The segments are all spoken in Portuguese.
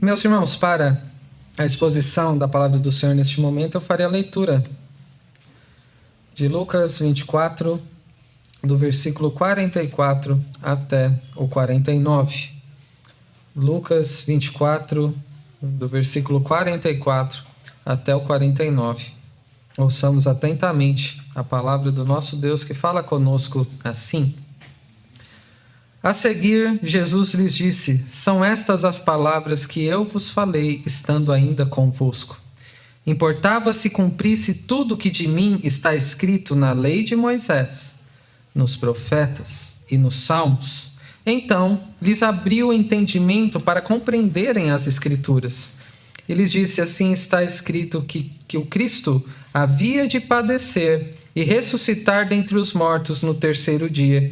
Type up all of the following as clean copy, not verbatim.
Meus irmãos, para a exposição da palavra do Senhor neste momento, eu farei a leitura de Lucas 24, do versículo 44 até o 49. Lucas 24, do versículo 44 até o 49. Ouçamos atentamente a palavra do nosso Deus que fala conosco assim. A seguir, Jesus lhes disse: São estas as palavras que eu vos falei, estando ainda convosco. Importava se cumprisse tudo o que de mim está escrito na lei de Moisés, nos profetas e nos salmos. Então, lhes abriu o entendimento para compreenderem as Escrituras. E lhes disse: Assim está escrito que o Cristo havia de padecer e ressuscitar dentre os mortos no terceiro dia,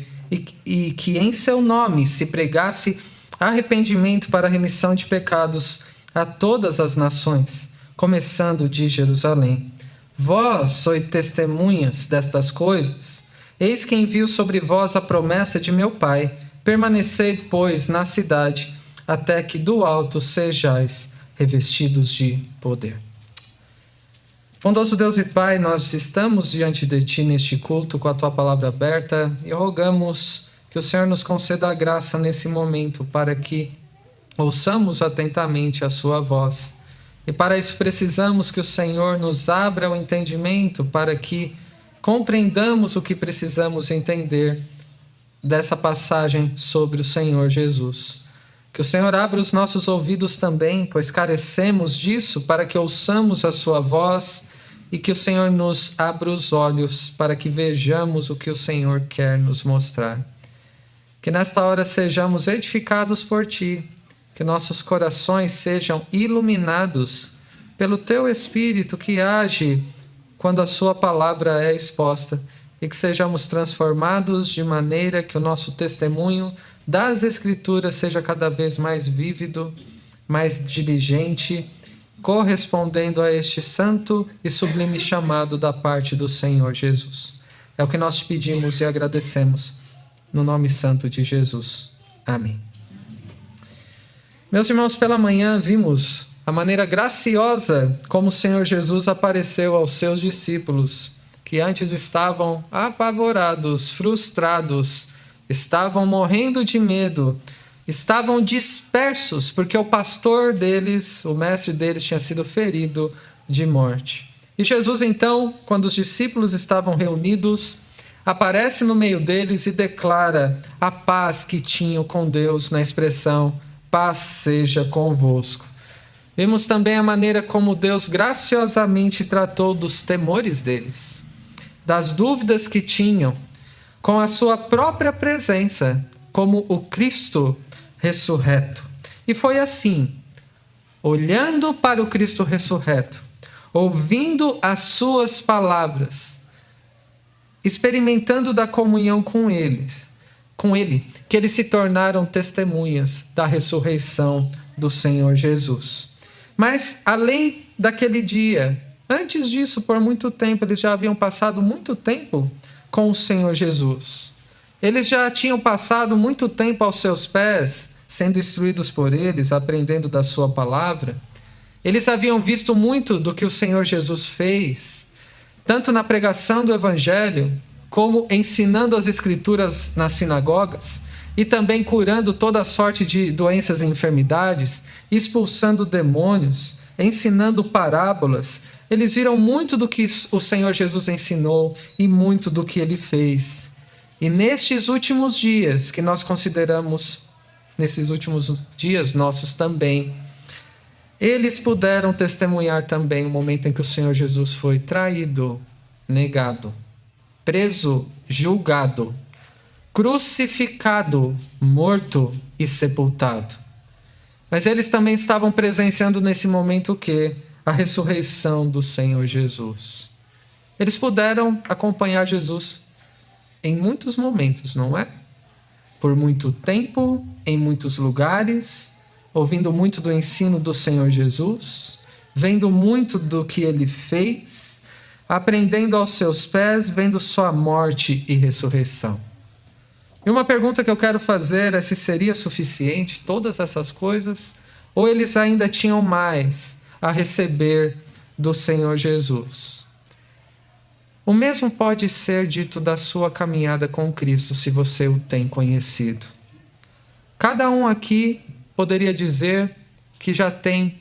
e que em seu nome se pregasse arrependimento para a remissão de pecados a todas as nações, começando de Jerusalém. Vós sois testemunhas destas coisas. Eis que envio sobre vós a promessa de meu Pai. Permanecei, pois, na cidade, até que do alto sejais revestidos de poder. Bondoso Deus e Pai, nós estamos diante de Ti neste culto com a Tua palavra aberta e rogamos que o Senhor nos conceda a graça nesse momento para que ouçamos atentamente a Sua voz. E para isso precisamos que o Senhor nos abra o entendimento para que compreendamos o que precisamos entender dessa passagem sobre o Senhor Jesus. Que o Senhor abra os nossos ouvidos também, pois carecemos disso, para que ouçamos a Sua voz, e que o Senhor nos abra os olhos para que vejamos o que o Senhor quer nos mostrar. Que nesta hora sejamos edificados por Ti, que nossos corações sejam iluminados pelo Teu Espírito que age quando a Sua palavra é exposta, e que sejamos transformados de maneira que o nosso testemunho das Escrituras seja cada vez mais vívido, mais diligente, correspondendo a este santo e sublime chamado da parte do Senhor Jesus. É o que nós te pedimos e agradecemos, no nome santo de Jesus. Amém. Meus irmãos, pela manhã vimos a maneira graciosa como o Senhor Jesus apareceu aos seus discípulos, que antes estavam apavorados, frustrados, estavam morrendo de medo, estavam dispersos, porque o pastor deles, o mestre deles, tinha sido ferido de morte. E Jesus, então, quando os discípulos estavam reunidos, aparece no meio deles e declara a paz que tinham com Deus, na expressão: paz seja convosco. Vimos também a maneira como Deus graciosamente tratou dos temores deles, das dúvidas que tinham, com a sua própria presença, como o Cristo ressurreto. E foi assim, olhando para o Cristo ressurreto, ouvindo as suas palavras, experimentando da comunhão com Ele, que eles se tornaram testemunhas da ressurreição do Senhor Jesus. Mas, além daquele dia, antes disso, por muito tempo, eles já haviam passado muito tempo com o Senhor Jesus. Eles já tinham passado muito tempo aos seus pés, sendo instruídos por eles, aprendendo da sua palavra. Eles haviam visto muito do que o Senhor Jesus fez, tanto na pregação do Evangelho, como ensinando as Escrituras nas sinagogas, e também curando toda sorte de doenças e enfermidades, expulsando demônios, ensinando parábolas. Eles viram muito do que o Senhor Jesus ensinou e muito do que Ele fez. E nestes últimos dias, que nós consideramos, nesses últimos dias nossos também, eles puderam testemunhar também o momento em que o Senhor Jesus foi traído, negado, preso, julgado, crucificado, morto e sepultado. Mas eles também estavam presenciando nesse momento o quê? A ressurreição do Senhor Jesus. Eles puderam acompanhar Jesus em muitos momentos, não é? Por muito tempo, em muitos lugares, ouvindo muito do ensino do Senhor Jesus, vendo muito do que Ele fez, aprendendo aos seus pés, vendo sua morte e ressurreição. E uma pergunta que eu quero fazer é se seria suficiente todas essas coisas, Ou eles ainda tinham mais a receber do Senhor Jesus? O mesmo pode ser dito da sua caminhada com Cristo, se você o tem conhecido. Cada um aqui poderia dizer que já tem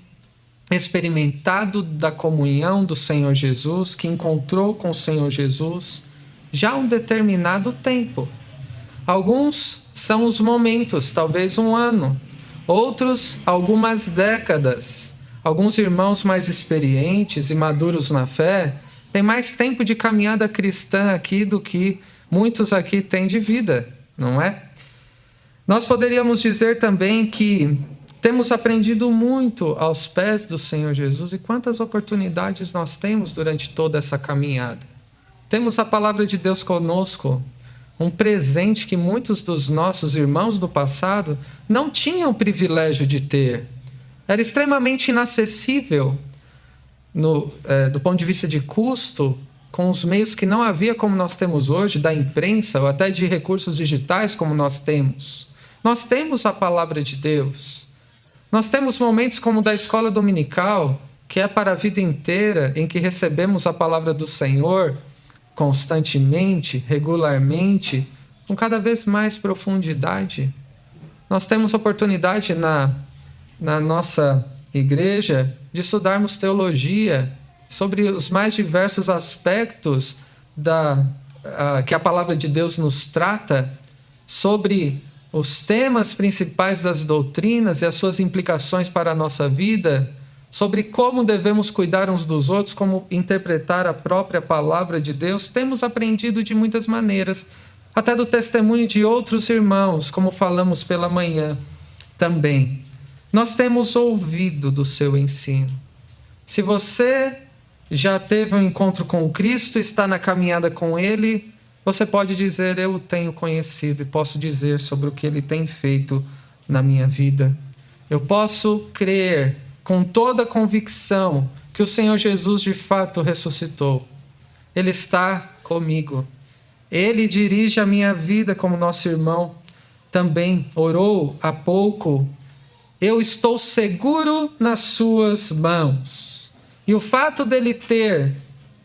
experimentado da comunhão do Senhor Jesus, que encontrou com o Senhor Jesus já há um determinado tempo. Alguns são os momentos, talvez um ano. Outros, algumas décadas. Alguns irmãos mais experientes e maduros na fé têm mais tempo de caminhada cristã aqui do que muitos aqui têm de vida, não é? Nós poderíamos dizer também que temos aprendido muito aos pés do Senhor Jesus, e quantas oportunidades nós temos durante toda essa caminhada. Temos a palavra de Deus conosco, um presente que muitos dos nossos irmãos do passado não tinham o privilégio de ter. Era extremamente inacessível do ponto de vista de custo, com os meios que não havia como nós temos hoje, da imprensa ou até de recursos digitais como nós temos. Nós temos a palavra de Deus. Nós temos momentos como o da escola dominical, que é para a vida inteira, em que recebemos a palavra do Senhor constantemente, regularmente, com cada vez mais profundidade. Nós temos oportunidade na nossa igreja de estudarmos teologia sobre os mais diversos aspectos que a palavra de Deus nos trata, sobre os temas principais das doutrinas e as suas implicações para a nossa vida, sobre como devemos cuidar uns dos outros, como interpretar a própria palavra de Deus. Temos aprendido de muitas maneiras, até do testemunho de outros irmãos, como falamos pela manhã também. Nós temos ouvido do seu ensino. Se você já teve um encontro com Cristo, está na caminhada com Ele, você pode dizer: eu o tenho conhecido, e posso dizer sobre o que Ele tem feito na minha vida. Eu posso crer com toda a convicção que o Senhor Jesus de fato ressuscitou. Ele está comigo. Ele dirige a minha vida, como nosso irmão também orou há pouco. Eu estou seguro nas suas mãos. E o fato dele ter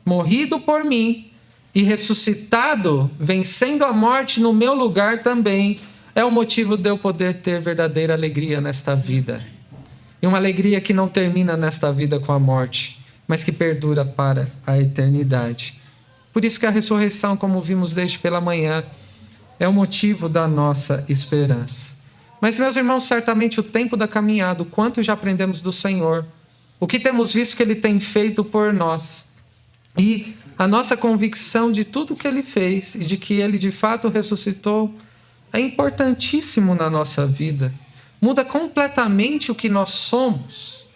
morrido por mim e ressuscitado, vencendo a morte no meu lugar também, é o motivo de eu poder ter verdadeira alegria nesta vida. E uma alegria que não termina nesta vida com a morte, mas que perdura para a eternidade. Por isso que a ressurreição, como vimos desde pela manhã, é o motivo da nossa esperança. Mas, meus irmãos, certamente o tempo da caminhada, o quanto já aprendemos do Senhor, o que temos visto que Ele tem feito por nós, e a nossa convicção de tudo que Ele fez e de que Ele de fato ressuscitou, é importantíssimo na nossa vida. Muda completamente o que nós somos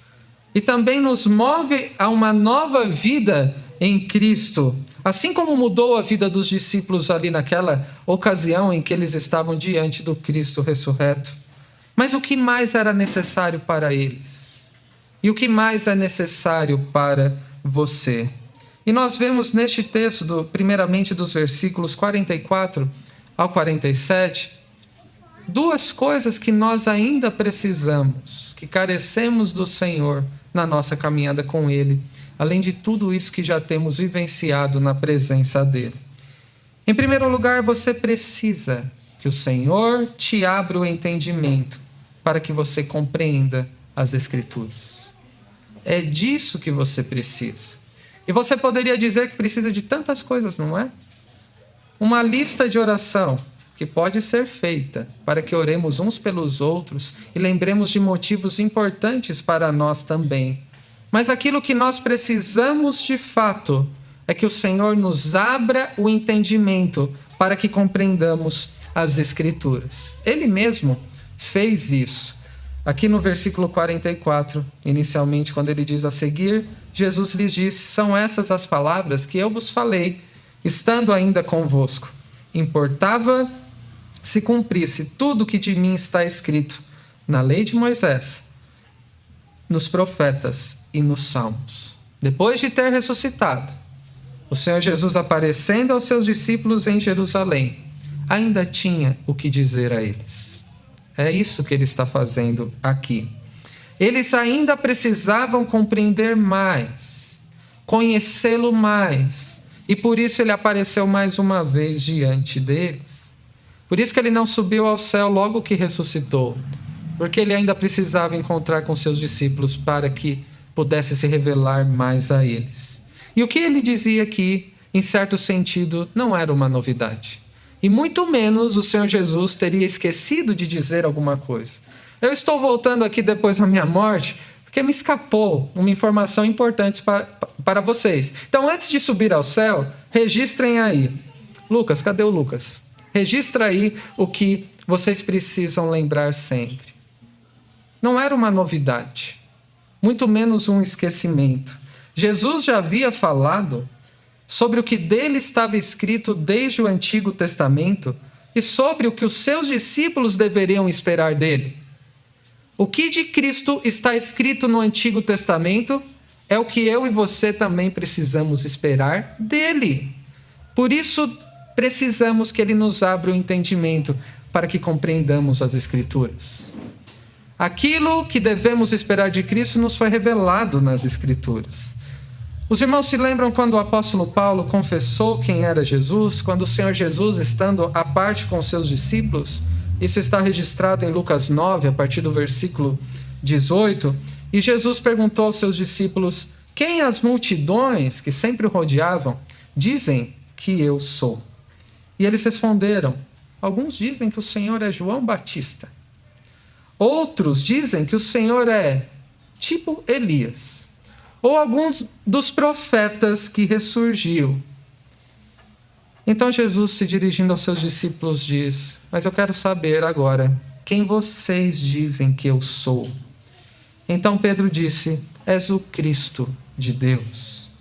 e também nos move a uma nova vida em Cristo. Assim como mudou a vida dos discípulos ali naquela ocasião em que eles estavam diante do Cristo ressurreto. Mas o que mais era necessário para eles? E o que mais é necessário para você? E nós vemos neste texto, primeiramente dos versículos 44 ao 47, duas coisas que nós ainda precisamos, que carecemos do Senhor na nossa caminhada com Ele, além de tudo isso que já temos vivenciado na presença dEle. Em primeiro lugar, você precisa que o Senhor te abra o entendimento para que você compreenda as Escrituras. É disso que você precisa. E você poderia dizer que precisa de tantas coisas, não é? Uma lista de oração que pode ser feita para que oremos uns pelos outros e lembremos de motivos importantes para nós também. Mas aquilo que nós precisamos de fato é que o Senhor nos abra o entendimento para que compreendamos as Escrituras. Ele mesmo fez isso. Aqui no versículo 44, inicialmente, quando ele diz a seguir, Jesus lhes disse: são essas as palavras que eu vos falei, estando ainda convosco. Importava se cumprisse tudo o que de mim está escrito na lei de Moisés, nos profetas e nos salmos. Depois de ter ressuscitado, o Senhor Jesus, aparecendo aos seus discípulos em Jerusalém, ainda tinha o que dizer a eles. É isso que ele está fazendo aqui. Eles ainda precisavam compreender mais, conhecê-lo mais. E por isso ele apareceu mais uma vez diante deles. Por isso que ele não subiu ao céu logo que ressuscitou. Porque ele ainda precisava encontrar com seus discípulos para que pudesse se revelar mais a eles. E o que ele dizia aqui, em certo sentido, não era uma novidade. E muito menos o Senhor Jesus teria esquecido de dizer alguma coisa. Eu estou voltando aqui depois da minha morte, porque me escapou uma informação importante para vocês. Então, antes de subir ao céu, registrem aí. Lucas, cadê o Lucas? Registra aí o que vocês precisam lembrar sempre. Não era uma novidade, muito menos um esquecimento. Jesus já havia falado sobre o que dele estava escrito desde o Antigo Testamento e sobre o que os seus discípulos deveriam esperar dele. O que de Cristo está escrito no Antigo Testamento é o que eu e você também precisamos esperar dele. Por isso, precisamos que ele nos abra o entendimento para que compreendamos as Escrituras. Aquilo que devemos esperar de Cristo nos foi revelado nas Escrituras. Os irmãos se lembram quando o apóstolo Paulo confessou quem era Jesus, quando o Senhor Jesus, estando à parte com os seus discípulos, isso está registrado em Lucas 9, a partir do versículo 18, e Jesus perguntou aos seus discípulos: quem as multidões que sempre o rodeavam dizem que eu sou? E eles responderam: alguns dizem que o Senhor é João Batista. Outros dizem que o Senhor é tipo Elias, ou alguns dos profetas que ressurgiu. Então Jesus, se dirigindo aos seus discípulos, diz: mas eu quero saber agora, quem vocês dizem que eu sou? Então Pedro disse: és o Cristo de Deus.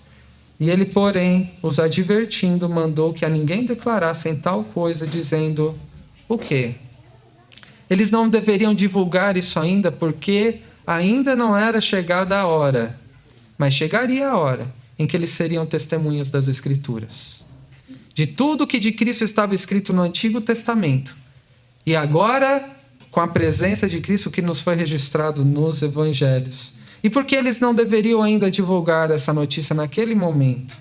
E ele, porém, os advertindo, mandou que a ninguém declarassem tal coisa, dizendo: o quê? Eles não deveriam divulgar isso ainda, porque ainda não era chegada a hora. Mas chegaria a hora em que eles seriam testemunhas das Escrituras. De tudo que de Cristo estava escrito no Antigo Testamento. E agora, com a presença de Cristo que nos foi registrado nos Evangelhos. E por que eles não deveriam ainda divulgar essa notícia naquele momento?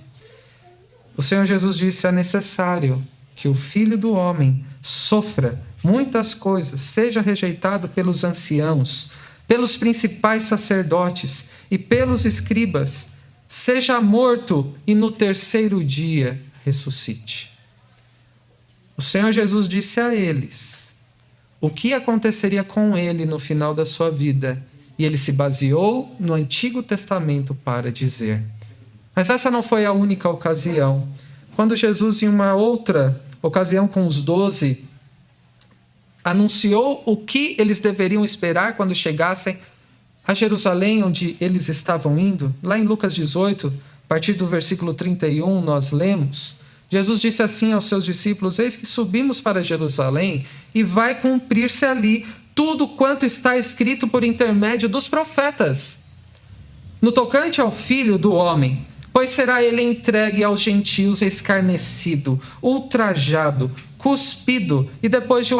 O Senhor Jesus disse: é necessário que o Filho do Homem sofra muitas coisas, seja rejeitado pelos anciãos, pelos principais sacerdotes e pelos escribas, seja morto e no terceiro dia ressuscite. O Senhor Jesus disse a eles o que aconteceria com ele no final da sua vida, e ele se baseou no Antigo Testamento para dizer. Mas essa não foi a única ocasião. Quando Jesus, em uma outra ocasião com os 12, anunciou o que eles deveriam esperar quando chegassem a Jerusalém, onde eles estavam indo, lá em Lucas 18, a partir do versículo 31, nós lemos, Jesus disse assim aos seus discípulos: eis que subimos para Jerusalém, e vai cumprir-se ali tudo quanto está escrito por intermédio dos profetas, no tocante ao Filho do Homem, pois será ele entregue aos gentios, escarnecido, ultrajado, cuspido, e depois de o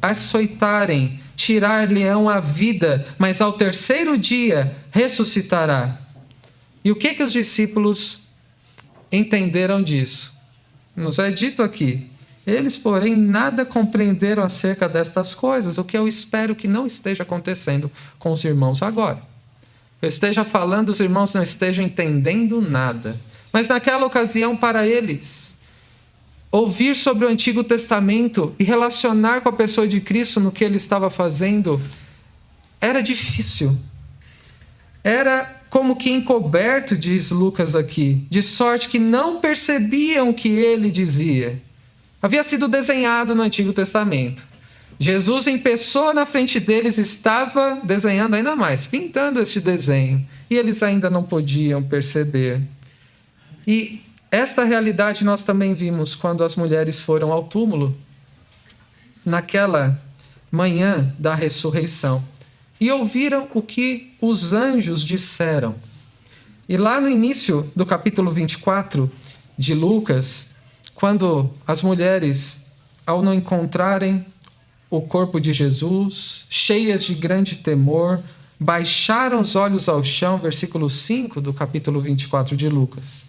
açoitarem, tirar-lhe-ão a vida, mas ao terceiro dia ressuscitará. E o que os discípulos entenderam disso? Nos é dito aqui: eles, porém, nada compreenderam acerca destas coisas, o que eu espero que não esteja acontecendo com os irmãos agora. Eu esteja falando, os irmãos não estejam entendendo nada. Mas naquela ocasião, para eles, ouvir sobre o Antigo Testamento e relacionar com a pessoa de Cristo no que ele estava fazendo, era difícil. Era como que encoberto, diz Lucas aqui, de sorte que não percebiam o que ele dizia. Havia sido desenhado no Antigo Testamento. Jesus, em pessoa na frente deles, estava desenhando ainda mais, pintando este desenho. E eles ainda não podiam perceber. E esta realidade nós também vimos quando as mulheres foram ao túmulo, naquela manhã da ressurreição, e ouviram o que os anjos disseram. E lá no início do capítulo 24 de Lucas, quando as mulheres, ao não encontrarem o corpo de Jesus, cheias de grande temor, baixaram os olhos ao chão, versículo 5 do capítulo 24 de Lucas.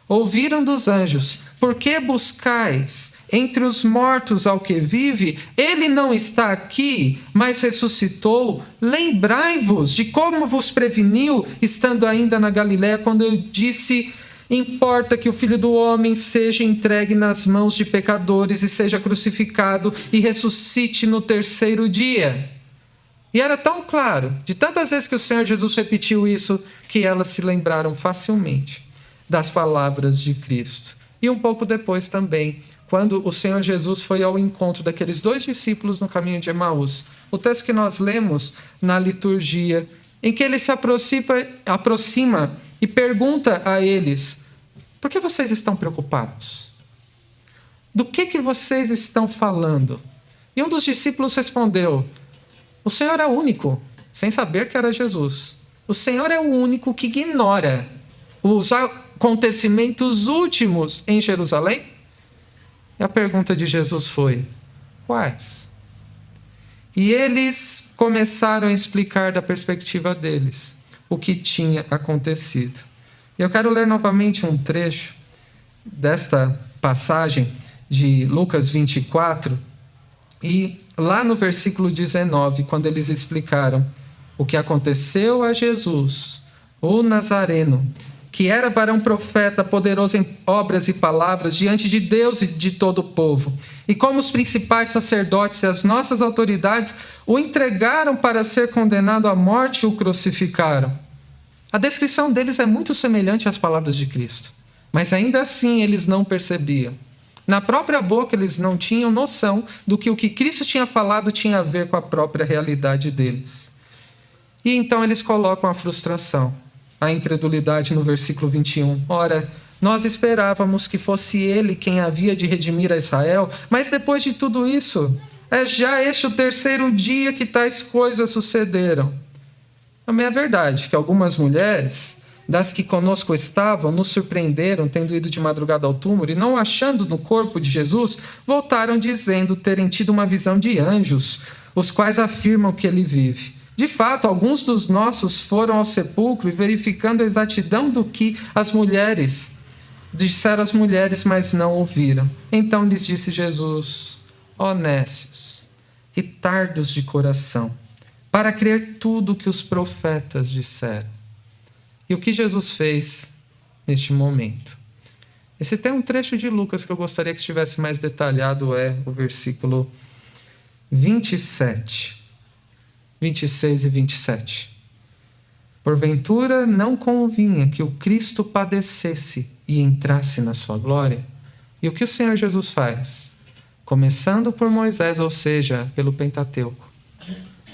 Ouviram dos anjos: por que buscais entre os mortos ao que vive? Ele não está aqui, mas ressuscitou. Lembrai-vos de como vos preveniu, estando ainda na Galiléia, quando eu disse: importa que o Filho do Homem seja entregue nas mãos de pecadores e seja crucificado e ressuscite no terceiro dia. E era tão claro, de tantas vezes que o Senhor Jesus repetiu isso, que elas se lembraram facilmente das palavras de Cristo. E um pouco depois também, quando o Senhor Jesus foi ao encontro daqueles 2 discípulos no caminho de Emaús. O texto que nós lemos na liturgia, em que ele se aproxima e pergunta a eles: por que vocês estão preocupados? Do que vocês estão falando? E um dos discípulos respondeu: o Senhor é o único, sem saber que era Jesus. O Senhor é o único que ignora os acontecimentos últimos em Jerusalém? E a pergunta de Jesus foi: quais? E eles começaram a explicar da perspectiva deles o que tinha acontecido. Eu quero ler novamente um trecho desta passagem de Lucas 24, e lá no versículo 19, quando eles explicaram o que aconteceu a Jesus, o Nazareno, que era varão profeta, poderoso em obras e palavras, diante de Deus e de todo o povo. E como os principais sacerdotes e as nossas autoridades o entregaram para ser condenado à morte e o crucificaram. A descrição deles é muito semelhante às palavras de Cristo, mas ainda assim eles não percebiam. Na própria boca eles não tinham noção do que o que Cristo tinha falado tinha a ver com a própria realidade deles. E então eles colocam a frustração, a incredulidade no versículo 21. Ora, nós esperávamos que fosse ele quem havia de redimir a Israel, mas depois de tudo isso, é já este o terceiro dia que tais coisas sucederam. Também é verdade que algumas mulheres, das que conosco estavam, nos surpreenderam, tendo ido de madrugada ao túmulo, e não achando no corpo de Jesus, voltaram dizendo terem tido uma visão de anjos, os quais afirmam que ele vive. De fato, alguns dos nossos foram ao sepulcro e, verificando a exatidão do que as mulheres disseram às mulheres, mas não ouviram. Então lhes disse Jesus: ó nécios e tardos de coração, para crer tudo o que os profetas disseram. E o que Jesus fez neste momento? Esse tem um trecho de Lucas que eu gostaria que estivesse mais detalhado, é o versículo 27, 26 e 27. Porventura não convinha que o Cristo padecesse e entrasse na sua glória? E o que o Senhor Jesus faz? Começando por Moisés, ou seja, pelo Pentateuco,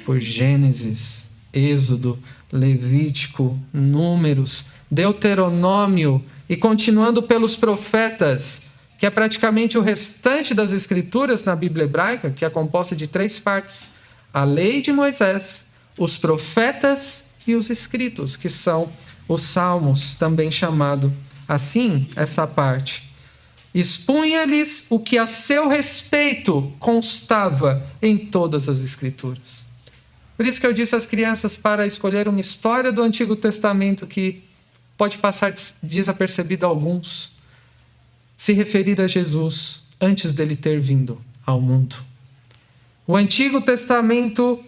por Gênesis, Êxodo, Levítico, Números, Deuteronômio e continuando pelos profetas, que é praticamente o restante das escrituras na Bíblia hebraica, que é composta de 3 partes: a lei de Moisés, os profetas e os escritos, que são os salmos, também chamado assim essa parte. Expunha-lhes o que a seu respeito constava em todas as escrituras. Por isso que eu disse às crianças para escolher uma história do Antigo Testamento que pode passar desapercebida a alguns, se referir a Jesus antes dele ter vindo ao mundo. O Antigo Testamento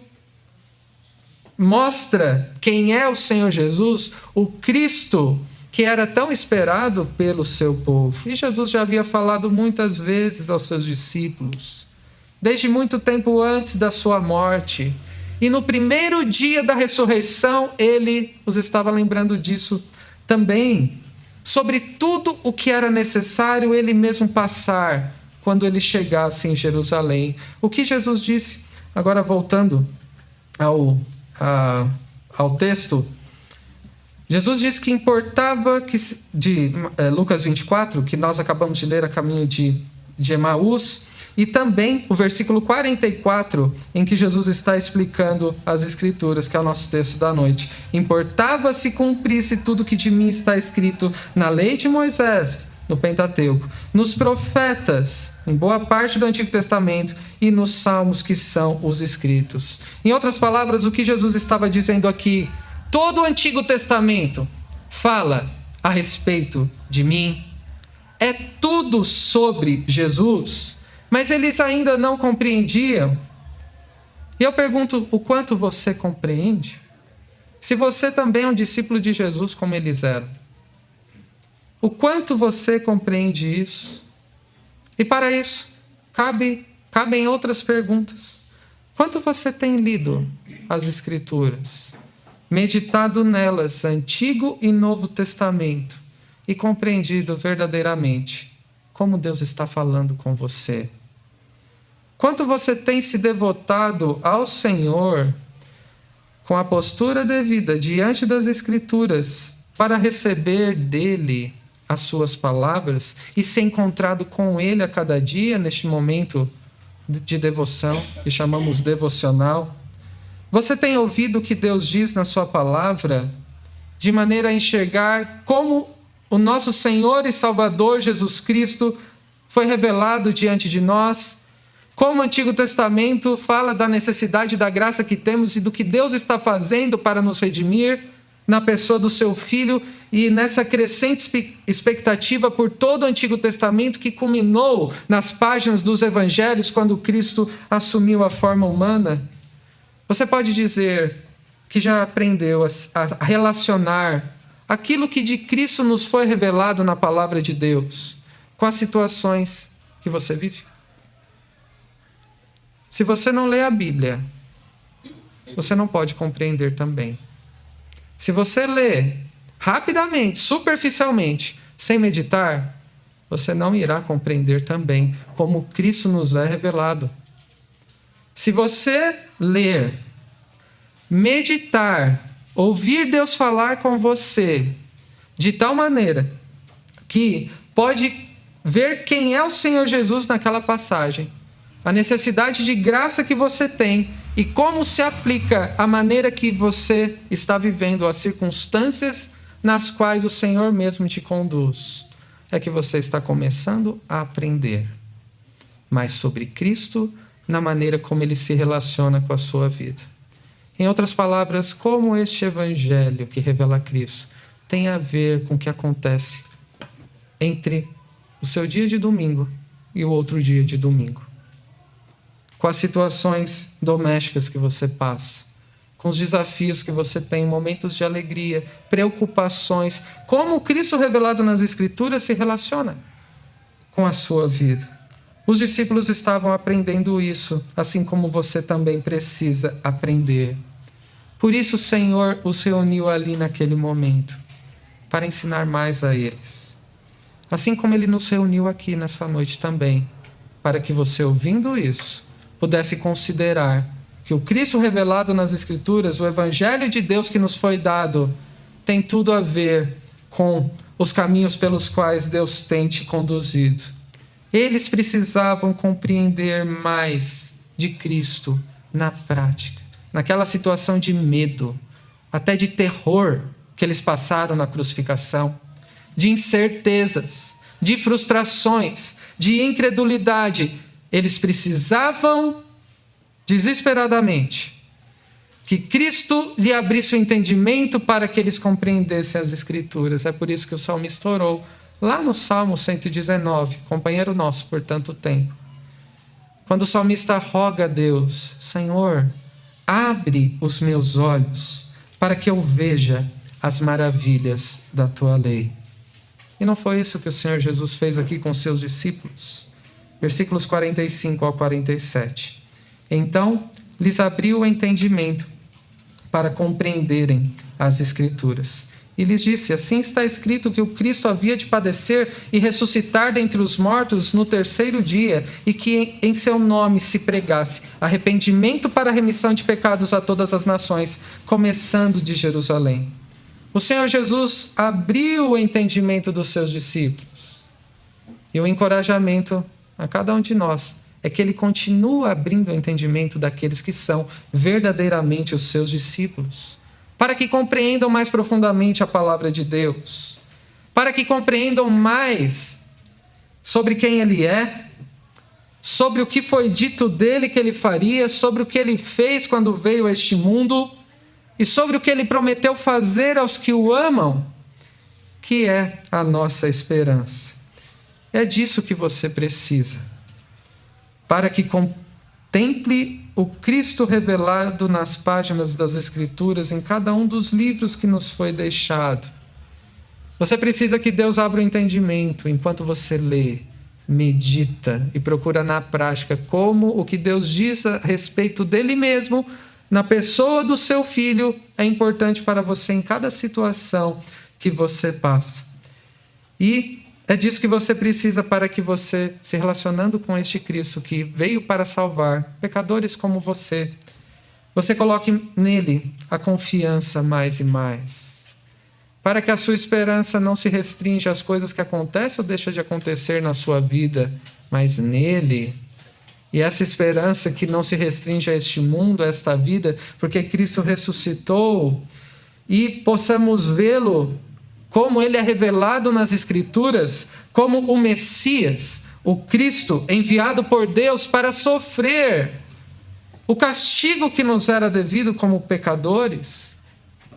mostra quem é o Senhor Jesus, o Cristo que era tão esperado pelo seu povo. E Jesus já havia falado muitas vezes aos seus discípulos, desde muito tempo antes da sua morte. E no primeiro dia da ressurreição, ele os estava lembrando disso também. Sobre tudo o que era necessário ele mesmo passar quando ele chegasse em Jerusalém. O que Jesus disse, agora voltando ao texto, Jesus disse que importava que, de Lucas 24, que nós acabamos de ler a caminho de Emaús, e também o versículo 44, em que Jesus está explicando as Escrituras, que é o nosso texto da noite. Importava se cumprisse tudo que de mim está escrito na lei de Moisés, no Pentateuco, nos profetas, em boa parte do Antigo Testamento, e nos salmos, que são os escritos. Em outras palavras, o que Jesus estava dizendo aqui, todo o Antigo Testamento fala a respeito de mim, é tudo sobre Jesus, mas eles ainda não compreendiam. E eu pergunto, o quanto você compreende? Se você também é um discípulo de Jesus como eles eram. O quanto você compreende isso? E para isso, cabem outras perguntas. Quanto você tem lido as Escrituras? Meditado nelas, Antigo e Novo Testamento, e compreendido verdadeiramente como Deus está falando com você? Quanto você tem se devotado ao Senhor com a postura devida diante das Escrituras para receber dele as suas palavras e ser encontrado com ele a cada dia neste momento de devoção, que chamamos devocional? Você tem ouvido o que Deus diz na sua palavra de maneira a enxergar como o nosso Senhor e Salvador Jesus Cristo foi revelado diante de nós? Como o Antigo Testamento fala da necessidade da graça que temos e do que Deus está fazendo para nos redimir na pessoa do seu Filho, e nessa crescente expectativa por todo o Antigo Testamento que culminou nas páginas dos Evangelhos quando Cristo assumiu a forma humana. Você pode dizer que já aprendeu a relacionar aquilo que de Cristo nos foi revelado na palavra de Deus com as situações que você vive? Se você não lê a Bíblia, você não pode compreender também. Se você lê rapidamente, superficialmente, sem meditar, você não irá compreender também como Cristo nos é revelado. Se você ler, meditar, ouvir Deus falar com você de tal maneira que pode ver quem é o Senhor Jesus naquela passagem, a necessidade de graça que você tem e como se aplica a maneira que você está vivendo, as circunstâncias nas quais o Senhor mesmo te conduz, é que você está começando a aprender mais sobre Cristo na maneira como ele se relaciona com a sua vida. Em outras palavras, como este evangelho que revela Cristo tem a ver com o que acontece entre o seu dia de domingo e o outro dia de domingo. Com as situações domésticas que você passa, com os desafios que você tem, momentos de alegria, preocupações, como o Cristo revelado nas Escrituras se relaciona com a sua vida. Os discípulos estavam aprendendo isso, assim como você também precisa aprender. Por isso o Senhor os reuniu ali naquele momento, para ensinar mais a eles. Assim como Ele nos reuniu aqui nessa noite também, para que você, ouvindo isso, pudesse considerar que o Cristo revelado nas Escrituras, o Evangelho de Deus que nos foi dado, tem tudo a ver com os caminhos pelos quais Deus tem te conduzido. Eles precisavam compreender mais de Cristo na prática, naquela situação de medo, até de terror que eles passaram na crucificação, de incertezas, de frustrações, de incredulidade. Eles precisavam desesperadamente que Cristo lhe abrisse o entendimento para que eles compreendessem as Escrituras. É por isso que o salmista orou lá no Salmo 119, companheiro nosso por tanto tempo. Quando o salmista roga a Deus: Senhor, abre os meus olhos para que eu veja as maravilhas da tua lei. E não foi isso que o Senhor Jesus fez aqui com seus discípulos? Versículos 45 ao 47. Então, lhes abriu o entendimento para compreenderem as Escrituras. E lhes disse: assim está escrito que o Cristo havia de padecer e ressuscitar dentre os mortos no terceiro dia, e que em seu nome se pregasse arrependimento para a remissão de pecados a todas as nações, começando de Jerusalém. O Senhor Jesus abriu o entendimento dos seus discípulos. E o encorajamento a cada um de nós é que Ele continua abrindo o entendimento daqueles que são verdadeiramente os seus discípulos, para que compreendam mais profundamente a palavra de Deus, para que compreendam mais sobre quem ele é, sobre o que foi dito dele que ele faria, sobre o que ele fez quando veio a este mundo e sobre o que ele prometeu fazer aos que o amam, que é a nossa esperança. É disso que você precisa, para que contemple o Cristo revelado nas páginas das Escrituras, em cada um dos livros que nos foi deixado. Você precisa que Deus abra o entendimento enquanto você lê, medita e procura na prática como o que Deus diz a respeito dele mesmo, na pessoa do seu Filho, é importante para você em cada situação que você passa. E é disso que você precisa para que você, se relacionando com este Cristo que veio para salvar pecadores como você coloque nele a confiança mais e mais. Para que a sua esperança não se restrinja às coisas que acontecem ou deixam de acontecer na sua vida, mas nele. E essa esperança que não se restringe a este mundo, a esta vida, porque Cristo ressuscitou e possamos vê-lo como ele é revelado nas Escrituras, como o Messias, o Cristo enviado por Deus para sofrer o castigo que nos era devido como pecadores.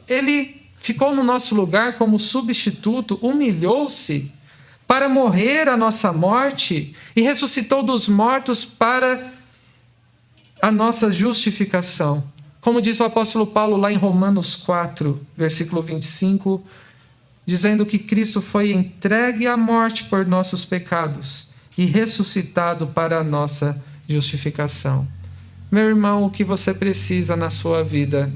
Ele ficou no nosso lugar como substituto, humilhou-se para morrer a nossa morte e ressuscitou dos mortos para a nossa justificação. Como diz o apóstolo Paulo lá em Romanos 4, versículo 25, dizendo que Cristo foi entregue à morte por nossos pecados e ressuscitado para a nossa justificação. Meu irmão, o que você precisa na sua vida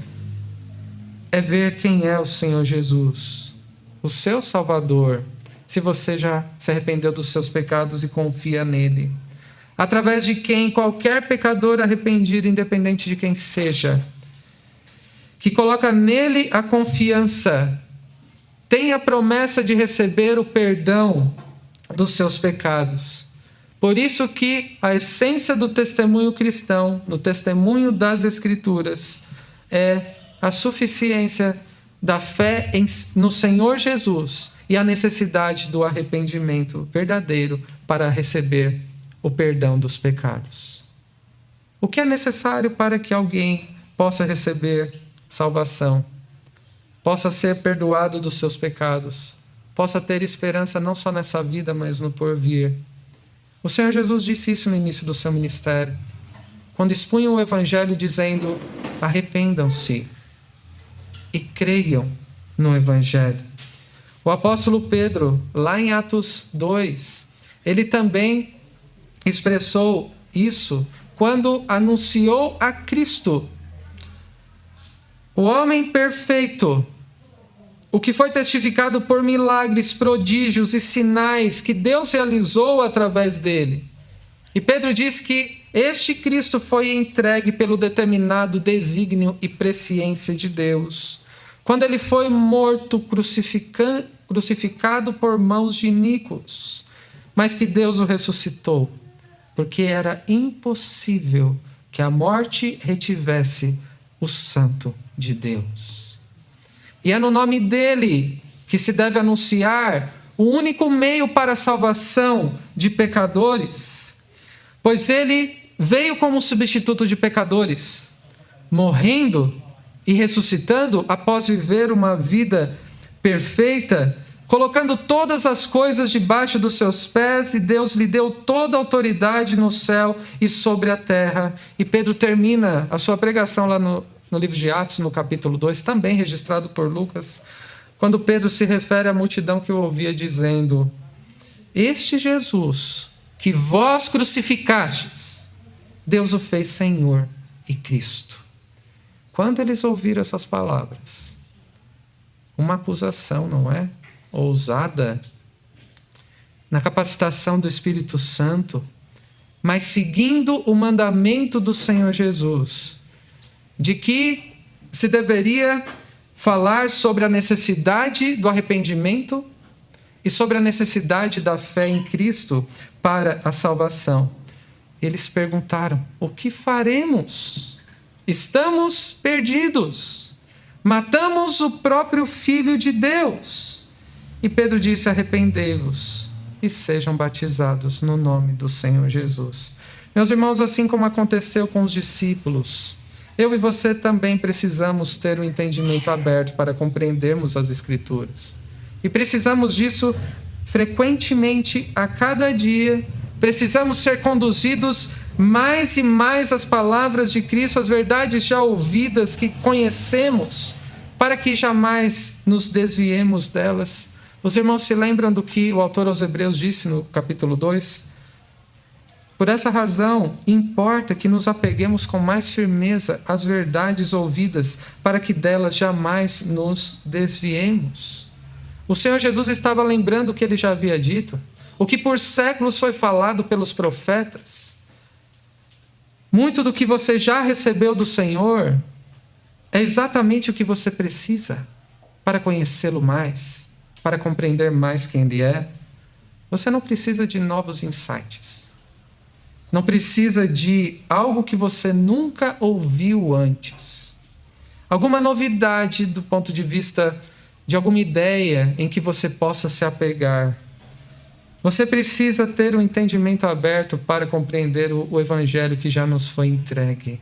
é ver quem é o Senhor Jesus, o seu Salvador, se você já se arrependeu dos seus pecados e confia nele. Através de quem qualquer pecador arrependido, independente de quem seja, que coloca nele a confiança, tem a promessa de receber o perdão dos seus pecados. Por isso que a essência do testemunho cristão, no testemunho das Escrituras, é a suficiência da fé no Senhor Jesus e a necessidade do arrependimento verdadeiro para receber o perdão dos pecados. O que é necessário para que alguém possa receber salvação, possa ser perdoado dos seus pecados, possa ter esperança não só nessa vida, mas no porvir? O Senhor Jesus disse isso no início do seu ministério, quando expunha o Evangelho dizendo: arrependam-se e creiam no Evangelho. O apóstolo Pedro, lá em Atos 2, ele também expressou isso quando anunciou a Cristo, o homem perfeito, o que foi testificado por milagres, prodígios e sinais que Deus realizou através dele. E Pedro diz que este Cristo foi entregue pelo determinado desígnio e presciência de Deus, quando ele foi morto, crucificado por mãos de iníquos, mas que Deus o ressuscitou, porque era impossível que a morte retivesse o Santo de Deus. E é no nome dele que se deve anunciar o único meio para a salvação de pecadores, pois ele veio como substituto de pecadores, morrendo e ressuscitando após viver uma vida perfeita, colocando todas as coisas debaixo dos seus pés, e Deus lhe deu toda a autoridade no céu e sobre a terra. E Pedro termina a sua pregação lá no livro de Atos, no capítulo 2, também registrado por Lucas, quando Pedro se refere à multidão que o ouvia dizendo: este Jesus que vós crucificastes, Deus o fez Senhor e Cristo. Quando eles ouviram essas palavras, uma acusação, não é? Ousada, na capacitação do Espírito Santo, mas seguindo o mandamento do Senhor Jesus, de que se deveria falar sobre a necessidade do arrependimento e sobre a necessidade da fé em Cristo para a salvação. Eles perguntaram: o que faremos? Estamos perdidos. Matamos o próprio Filho de Deus. E Pedro disse: arrependei-vos e sejam batizados no nome do Senhor Jesus. Meus irmãos, assim como aconteceu com os discípulos, eu e você também precisamos ter o entendimento aberto para compreendermos as Escrituras. E precisamos disso frequentemente, a cada dia. Precisamos ser conduzidos mais e mais às palavras de Cristo, às verdades já ouvidas que conhecemos, para que jamais nos desviemos delas. Os irmãos se lembram do que o autor aos Hebreus disse no capítulo 2? Por essa razão, importa que nos apeguemos com mais firmeza às verdades ouvidas, para que delas jamais nos desviemos. O Senhor Jesus estava lembrando o que ele já havia dito, o que por séculos foi falado pelos profetas. Muito do que você já recebeu do Senhor é exatamente o que você precisa para conhecê-lo mais, para compreender mais quem Ele é. Você não precisa de novos insights. Não precisa de algo que você nunca ouviu antes. Alguma novidade do ponto de vista de alguma ideia em que você possa se apegar. Você precisa ter um entendimento aberto para compreender o Evangelho que já nos foi entregue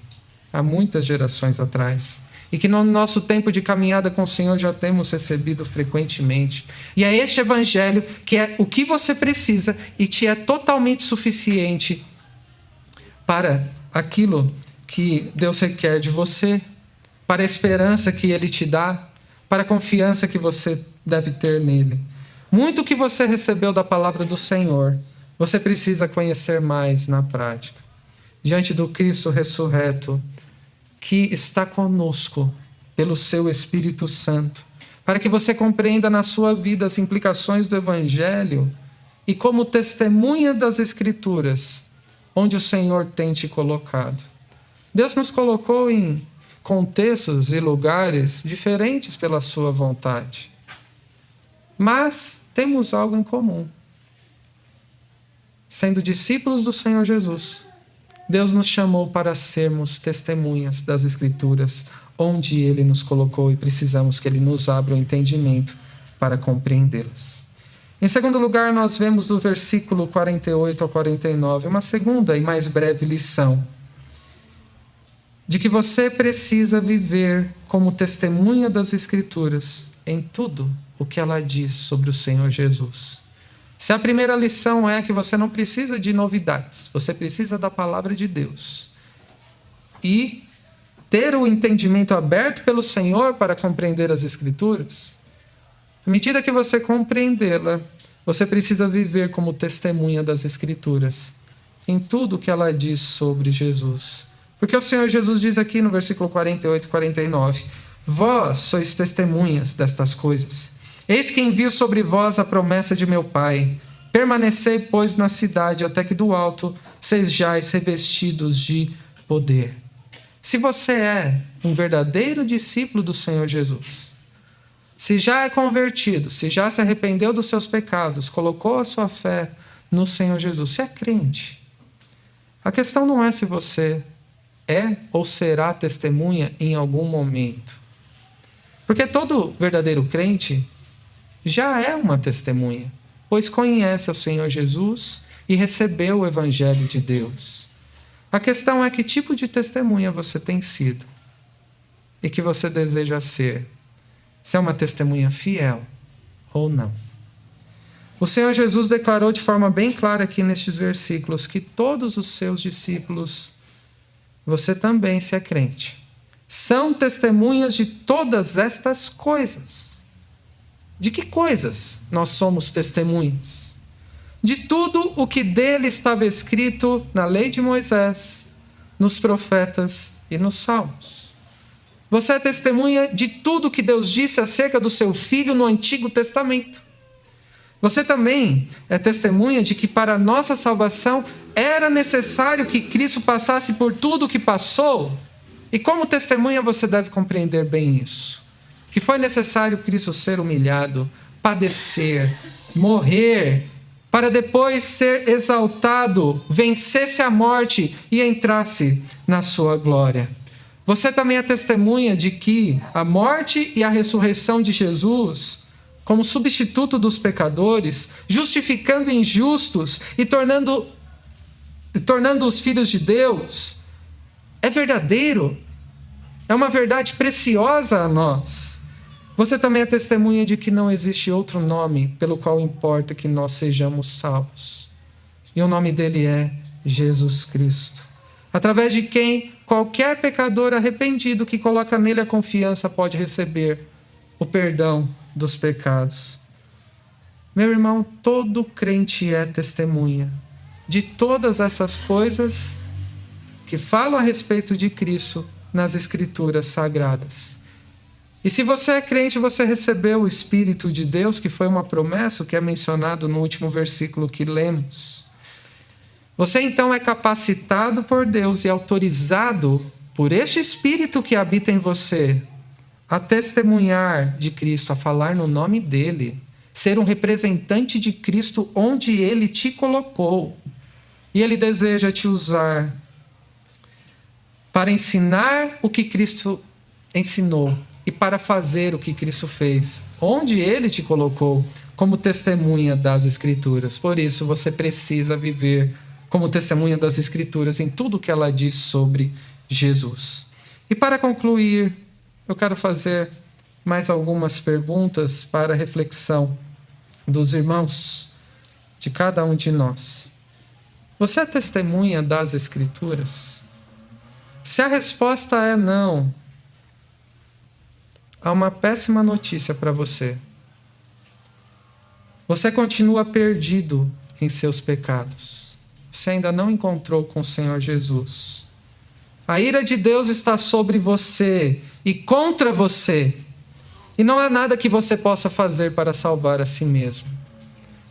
há muitas gerações atrás. E que no nosso tempo de caminhada com o Senhor já temos recebido frequentemente. E é este Evangelho que é o que você precisa e te é totalmente suficiente para aquilo que Deus requer de você, para a esperança que Ele te dá, para a confiança que você deve ter nele. Muito que você recebeu da palavra do Senhor, você precisa conhecer mais na prática. Diante do Cristo ressurreto, que está conosco pelo seu Espírito Santo, para que você compreenda na sua vida as implicações do Evangelho e como testemunha das Escrituras, onde o Senhor tem te colocado. Deus nos colocou em contextos e lugares diferentes pela sua vontade. Mas temos algo em comum. Sendo discípulos do Senhor Jesus, Deus nos chamou para sermos testemunhas das Escrituras, onde Ele nos colocou, e precisamos que Ele nos abra o entendimento para compreendê-las. Em segundo lugar, nós vemos do versículo 48 ao 49, uma segunda e mais breve lição, de que você precisa viver como testemunha das Escrituras em tudo o que ela diz sobre o Senhor Jesus. Se a primeira lição é que você não precisa de novidades, você precisa da palavra de Deus. E ter o entendimento aberto pelo Senhor para compreender as Escrituras, à medida que você compreendê-la, você precisa viver como testemunha das Escrituras, em tudo que ela diz sobre Jesus. Porque o Senhor Jesus diz aqui no versículo 48 e 49, vós sois testemunhas destas coisas. Eis que envio sobre vós a promessa de meu Pai. Permanecei, pois, na cidade, até que do alto sejais revestidos de poder. Se você é um verdadeiro discípulo do Senhor Jesus, se já é convertido, se já se arrependeu dos seus pecados, colocou a sua fé no Senhor Jesus, se é crente, a questão não é se você é ou será testemunha em algum momento. Porque todo verdadeiro crente já é uma testemunha, pois conhece o Senhor Jesus e recebeu o Evangelho de Deus. A questão é que tipo de testemunha você tem sido e que você deseja ser. Se é uma testemunha fiel ou não. O Senhor Jesus declarou de forma bem clara aqui nestes versículos que todos os seus discípulos, você também, se é crente, são testemunhas de todas estas coisas. De que coisas nós somos testemunhas? De tudo o que dele estava escrito na lei de Moisés, nos profetas e nos salmos. Você é testemunha de tudo que Deus disse acerca do seu Filho no Antigo Testamento. Você também é testemunha de que para a nossa salvação era necessário que Cristo passasse por tudo o que passou. E como testemunha você deve compreender bem isso. Que foi necessário Cristo ser humilhado, padecer, morrer, para depois ser exaltado, vencesse a morte e entrasse na sua glória. Você também é testemunha de que a morte e a ressurreição de Jesus como substituto dos pecadores, justificando injustos e tornando-os filhos de Deus, é verdadeiro, é uma verdade preciosa a nós. Você também é testemunha de que não existe outro nome pelo qual importa que nós sejamos salvos. E o nome dele é Jesus Cristo, através de quem qualquer pecador arrependido que coloca nele a confiança pode receber o perdão dos pecados. Meu irmão, todo crente é testemunha de todas essas coisas que falam a respeito de Cristo nas Escrituras Sagradas. E se você é crente, você recebeu o Espírito de Deus, que foi uma promessa que é mencionado no último versículo que lemos. Você então é capacitado por Deus e autorizado por este Espírito que habita em você a testemunhar de Cristo, a falar no nome dele, ser um representante de Cristo onde ele te colocou. E ele deseja te usar para ensinar o que Cristo ensinou e para fazer o que Cristo fez, onde ele te colocou como testemunha das Escrituras. Por isso, você precisa viver como testemunha das Escrituras em tudo que ela diz sobre Jesus. E para concluir, eu quero fazer mais algumas perguntas para a reflexão dos irmãos, de cada um de nós. Você é testemunha das Escrituras? Se a resposta é não, há uma péssima notícia para você. Você continua perdido em seus pecados. Você ainda não encontrou com o Senhor Jesus. A ira de Deus está sobre você e contra você. E não há nada que você possa fazer para salvar a si mesmo.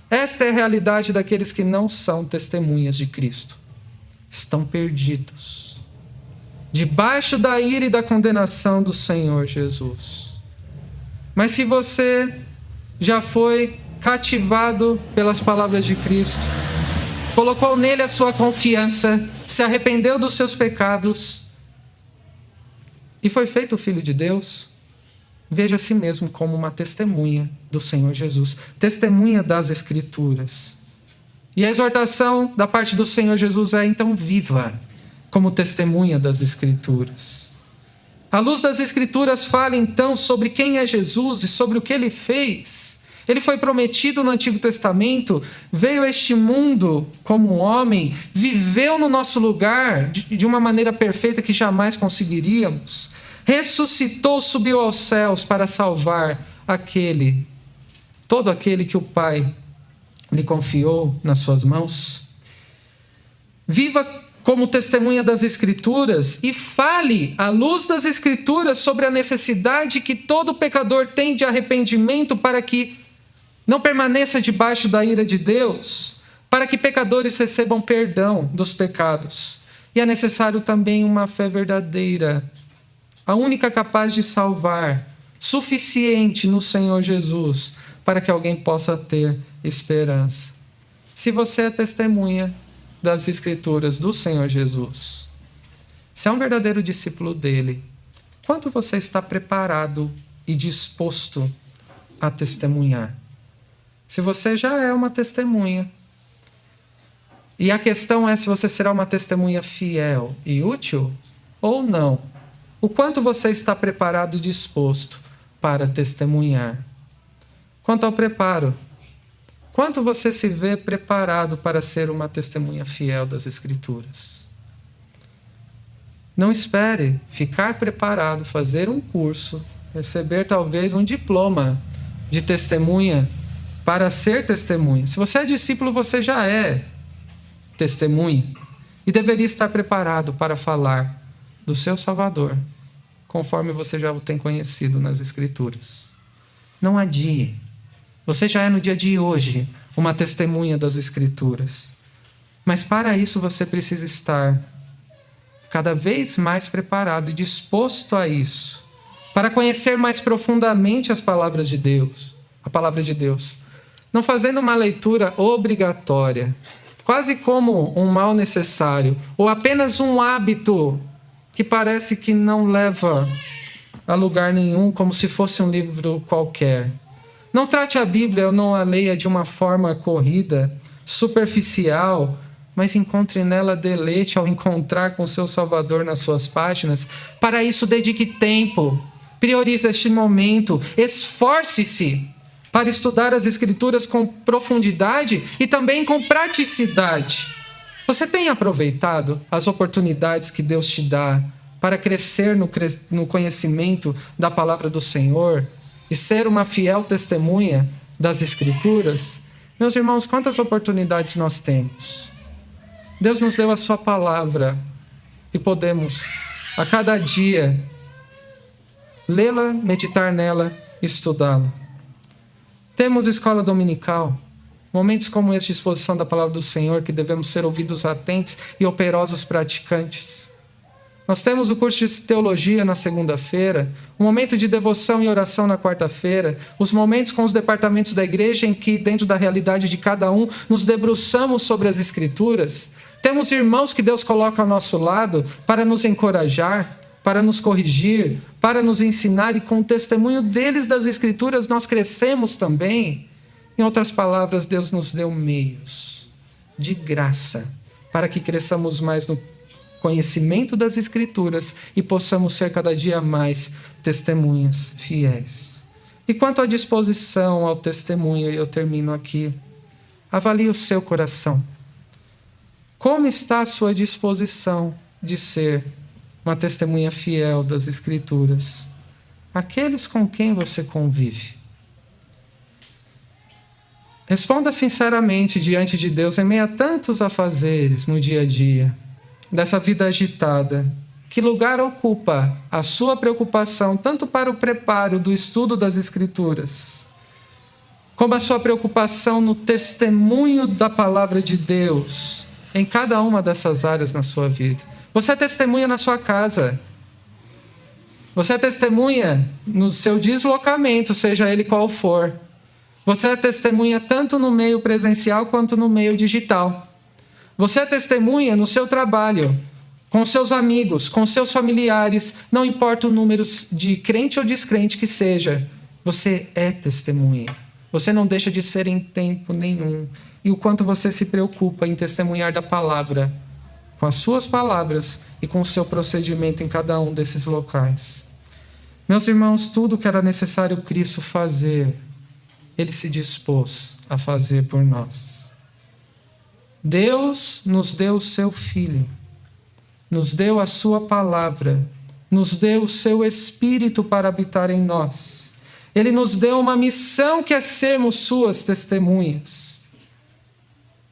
Esta é a realidade daqueles que não são testemunhas de Cristo. Estão perdidos, debaixo da ira e da condenação do Senhor Jesus. Mas se você já foi cativado pelas palavras de Cristo, colocou nele a sua confiança, se arrependeu dos seus pecados e foi feito filho de Deus, veja a si mesmo como uma testemunha do Senhor Jesus, testemunha das Escrituras. E a exortação da parte do Senhor Jesus é: então viva como testemunha das Escrituras. À luz das Escrituras, fale então sobre quem é Jesus e sobre o que ele fez. Ele foi prometido no Antigo Testamento, veio a este mundo como um homem, viveu no nosso lugar de uma maneira perfeita que jamais conseguiríamos, ressuscitou, subiu aos céus para salvar todo aquele que o Pai lhe confiou nas suas mãos. Viva como testemunha das Escrituras e fale à luz das Escrituras sobre a necessidade que todo pecador tem de arrependimento para que não permaneça debaixo da ira de Deus, para que pecadores recebam perdão dos pecados. E é necessário também uma fé verdadeira, a única capaz de salvar, suficiente no Senhor Jesus, para que alguém possa ter esperança. Se você é testemunha das Escrituras do Senhor Jesus, se é um verdadeiro discípulo dele, quanto você está preparado e disposto a testemunhar? Se você já é uma testemunha, e a questão é se você será uma testemunha fiel e útil ou não, o quanto você está preparado e disposto para testemunhar? Quanto ao preparo, quanto você se vê preparado para ser uma testemunha fiel das Escrituras? Não espere ficar preparado, fazer um curso, receber talvez um diploma de testemunha para ser testemunha. Se você é discípulo, você já é testemunha e deveria estar preparado para falar do seu Salvador, conforme você já o tem conhecido nas Escrituras. Não adie. Você já é no dia de hoje uma testemunha das Escrituras. Mas para isso você precisa estar cada vez mais preparado e disposto a isso, para conhecer mais profundamente as palavras de Deus, a palavra de Deus. Não fazendo uma leitura obrigatória, quase como um mal necessário, ou apenas um hábito que parece que não leva a lugar nenhum, como se fosse um livro qualquer. Não trate a Bíblia ou não a leia de uma forma corrida, superficial, mas encontre nela deleite ao encontrar com o seu Salvador nas suas páginas. Para isso, dedique tempo, priorize este momento, esforce-se para estudar as Escrituras com profundidade e também com praticidade. Você tem aproveitado as oportunidades que Deus te dá para crescer no conhecimento da palavra do Senhor e ser uma fiel testemunha das Escrituras? Meus irmãos, quantas oportunidades nós temos? Deus nos deu a sua palavra e podemos, a cada dia, lê-la, meditar nela, estudá-la. Temos escola dominical, momentos como este de exposição da palavra do Senhor, que devemos ser ouvidos atentos e operosos praticantes. Nós temos o curso de teologia na segunda-feira, um momento de devoção e oração na quarta-feira, os momentos com os departamentos da igreja em que, dentro da realidade de cada um, nos debruçamos sobre as Escrituras. Temos irmãos que Deus coloca ao nosso lado para nos encorajar, para nos corrigir, para nos ensinar, e com o testemunho deles das Escrituras nós crescemos também. Em outras palavras, Deus nos deu meios de graça para que cresçamos mais no conhecimento das Escrituras e possamos ser cada dia mais testemunhas fiéis. E quanto à disposição ao testemunho, eu termino aqui. Avalie o seu coração. Como está a sua disposição de ser uma testemunha fiel das Escrituras? Aqueles com quem você convive. Responda sinceramente diante de Deus em meio a tantos afazeres no dia a dia, dessa vida agitada. Que lugar ocupa a sua preocupação, tanto para o preparo do estudo das Escrituras, como a sua preocupação no testemunho da palavra de Deus, em cada uma dessas áreas na sua vida? Você é testemunha na sua casa. Você é testemunha no seu deslocamento, seja ele qual for. Você é testemunha tanto no meio presencial quanto no meio digital. Você é testemunha no seu trabalho, com seus amigos, com seus familiares, não importa o número de crente ou descrente que seja, você é testemunha. Você não deixa de ser em tempo nenhum. E o quanto você se preocupa em testemunhar da palavra, com as suas palavras e com o seu procedimento em cada um desses locais. Meus irmãos, tudo que era necessário Cristo fazer, Ele se dispôs a fazer por nós. Deus nos deu o seu Filho, nos deu a sua palavra, nos deu o seu Espírito para habitar em nós. Ele nos deu uma missão que é sermos suas testemunhas.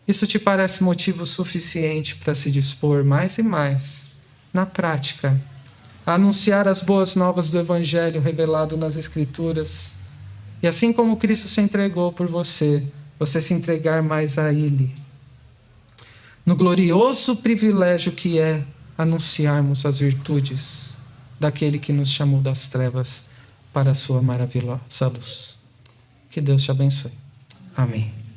Isso te parece motivo suficiente para se dispor mais e mais, na prática, a anunciar as boas novas do Evangelho revelado nas Escrituras? E assim como Cristo se entregou por você, você se entregar mais a Ele, no glorioso privilégio que é anunciarmos as virtudes daquele que nos chamou das trevas para a sua maravilhosa luz. Que Deus te abençoe. Amém.